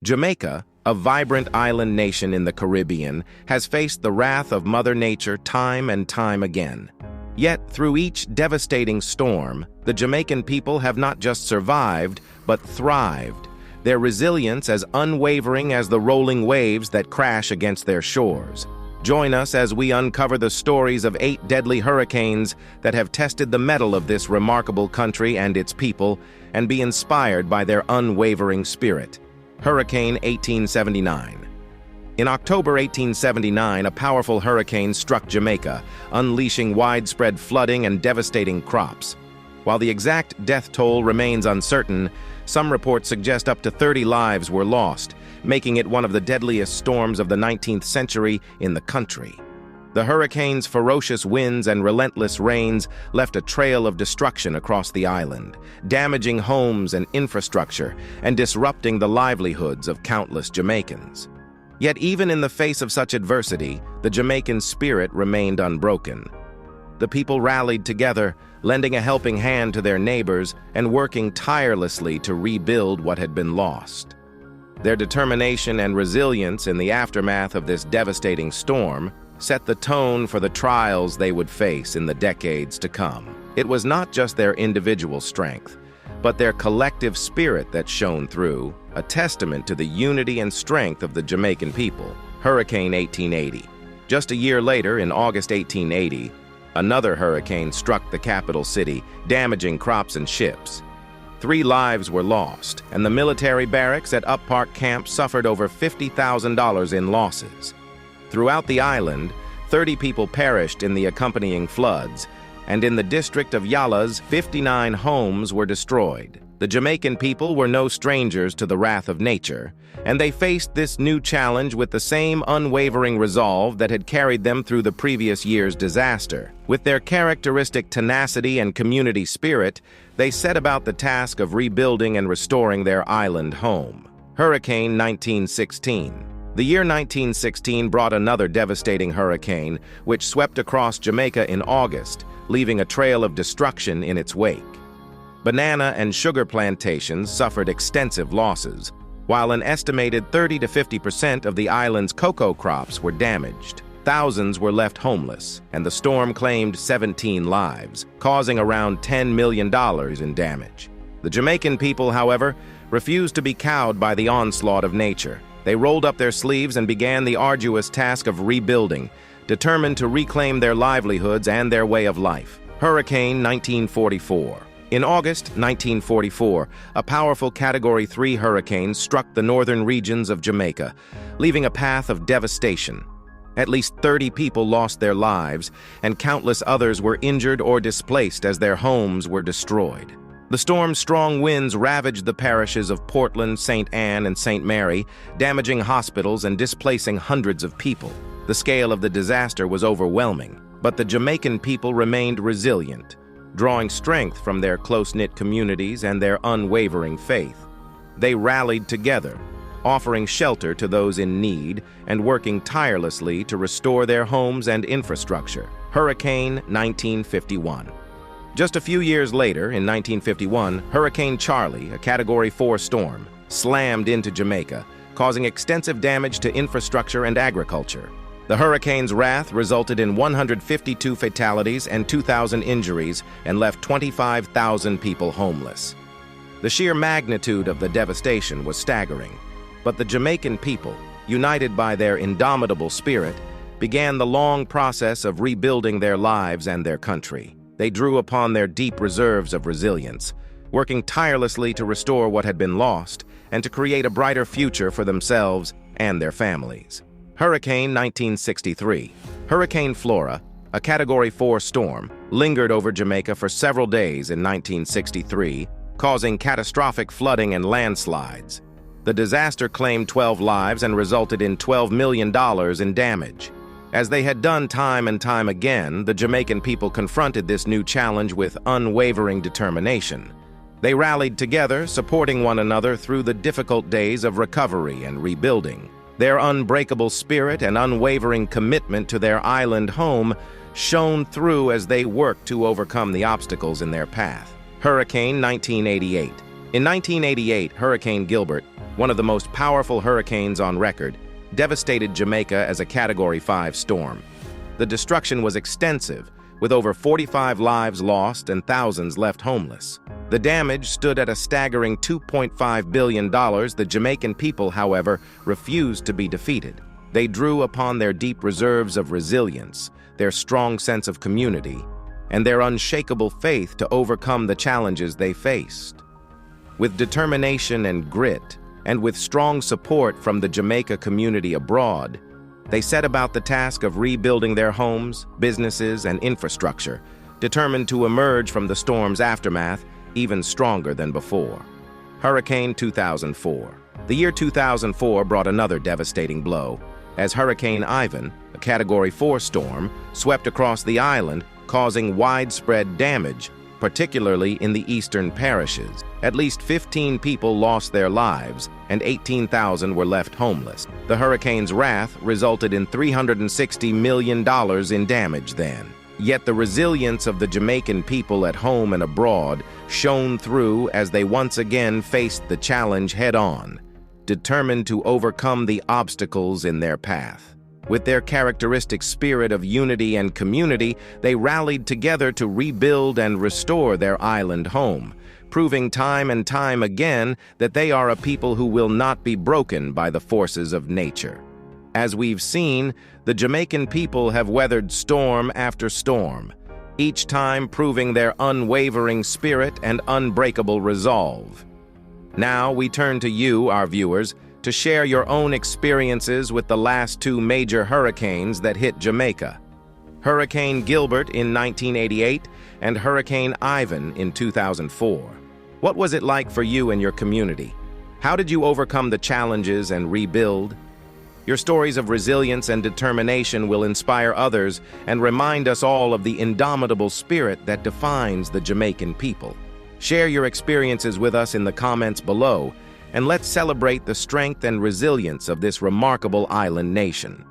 Jamaica, a vibrant island nation in the Caribbean, has faced the wrath of Mother Nature time and time again. Yet, through each devastating storm, the Jamaican people have not just survived, but thrived, their resilience as unwavering as the rolling waves that crash against their shores. Join us as we uncover the stories of 8 deadly hurricanes that have tested the mettle of this remarkable country and its people, and be inspired by their unwavering spirit. Hurricane 1879. In October 1879, a powerful hurricane struck Jamaica, unleashing widespread flooding and devastating crops. While the exact death toll remains uncertain, some reports suggest up to 30 lives were lost, making it one of the deadliest storms of the 19th century in the country. The hurricane's ferocious winds and relentless rains left a trail of destruction across the island, damaging homes and infrastructure and disrupting the livelihoods of countless Jamaicans. Yet even in the face of such adversity, the Jamaican spirit remained unbroken. The people rallied together, lending a helping hand to their neighbors and working tirelessly to rebuild what had been lost. Their determination and resilience in the aftermath of this devastating storm set the tone for the trials they would face in the decades to come. It was not just their individual strength, but their collective spirit that shone through, a testament to the unity and strength of the Jamaican people. Hurricane 1880. Just a year later, in August 1880, another hurricane struck the capital city, damaging crops and ships. 3 lives were lost, and the military barracks at Up Park Camp suffered over $50,000 in losses. Throughout the island, 30 people perished in the accompanying floods, and in the district of Yalas, 59 homes were destroyed. The Jamaican people were no strangers to the wrath of nature, and they faced this new challenge with the same unwavering resolve that had carried them through the previous year's disaster. With their characteristic tenacity and community spirit, they set about the task of rebuilding and restoring their island home. Hurricane 1916. The year 1916 brought another devastating hurricane, which swept across Jamaica in August, leaving a trail of destruction in its wake. Banana and sugar plantations suffered extensive losses, while an estimated 30 to 50% of the island's cocoa crops were damaged. Thousands were left homeless, and the storm claimed 17 lives, causing around $10 million in damage. The Jamaican people, however, refused to be cowed by the onslaught of nature. They rolled up their sleeves and began the arduous task of rebuilding, determined to reclaim their livelihoods and their way of life. Hurricane 1944. In August 1944, a powerful Category 3 hurricane struck the northern regions of Jamaica, leaving a path of devastation. At least 30 people lost their lives, and countless others were injured or displaced as their homes were destroyed. The storm's strong winds ravaged the parishes of Portland, St. Anne, and St. Mary, damaging hospitals and displacing hundreds of people. The scale of the disaster was overwhelming, but the Jamaican people remained resilient, drawing strength from their close-knit communities and their unwavering faith. They rallied together, offering shelter to those in need and working tirelessly to restore their homes and infrastructure. Hurricane 1951. Just a few years later, in 1951, Hurricane Charlie, a Category 4 storm, slammed into Jamaica, causing extensive damage to infrastructure and agriculture. The hurricane's wrath resulted in 152 fatalities and 2,000 injuries and left 25,000 people homeless. The sheer magnitude of the devastation was staggering, but the Jamaican people, united by their indomitable spirit, began the long process of rebuilding their lives and their country. They drew upon their deep reserves of resilience, working tirelessly to restore what had been lost and to create a brighter future for themselves and their families. Hurricane 1963. Hurricane Flora, a Category 4 storm, lingered over Jamaica for several days in 1963, causing catastrophic flooding and landslides. The disaster claimed 12 lives and resulted in $12 million in damage. As they had done time and time again, the Jamaican people confronted this new challenge with unwavering determination. They rallied together, supporting one another through the difficult days of recovery and rebuilding. Their unbreakable spirit and unwavering commitment to their island home shone through as they worked to overcome the obstacles in their path. Hurricane 1988. In 1988, Hurricane Gilbert, one of the most powerful hurricanes on record, devastated Jamaica as a Category 5 storm. The destruction was extensive, with over 45 lives lost and thousands left homeless. The damage stood at a staggering $2.5 billion. The Jamaican people, however, refused to be defeated. They drew upon their deep reserves of resilience, their strong sense of community, and their unshakable faith to overcome the challenges they faced. With determination and grit, and with strong support from the Jamaica community abroad, they set about the task of rebuilding their homes, businesses, and infrastructure, determined to emerge from the storm's aftermath even stronger than before. Hurricane 2004. The year 2004 brought another devastating blow, as Hurricane Ivan, a Category 4 storm, swept across the island, causing widespread damage, particularly in the eastern parishes. At least 15 people lost their lives, and 18,000 were left homeless. The hurricane's wrath resulted in $360 million in damage then. Yet the resilience of the Jamaican people at home and abroad shone through as they once again faced the challenge head-on, determined to overcome the obstacles in their path. With their characteristic spirit of unity and community, they rallied together to rebuild and restore their island home, proving time and time again that they are a people who will not be broken by the forces of nature. As we've seen, the Jamaican people have weathered storm after storm, each time proving their unwavering spirit and unbreakable resolve. Now we turn to you, our viewers, to share your own experiences with the last two major hurricanes that hit Jamaica: Hurricane Gilbert in 1988 and Hurricane Ivan in 2004. What was it like for you and your community? How did you overcome the challenges and rebuild? Your stories of resilience and determination will inspire others and remind us all of the indomitable spirit that defines the Jamaican people. Share your experiences with us in the comments below, and let's celebrate the strength and resilience of this remarkable island nation.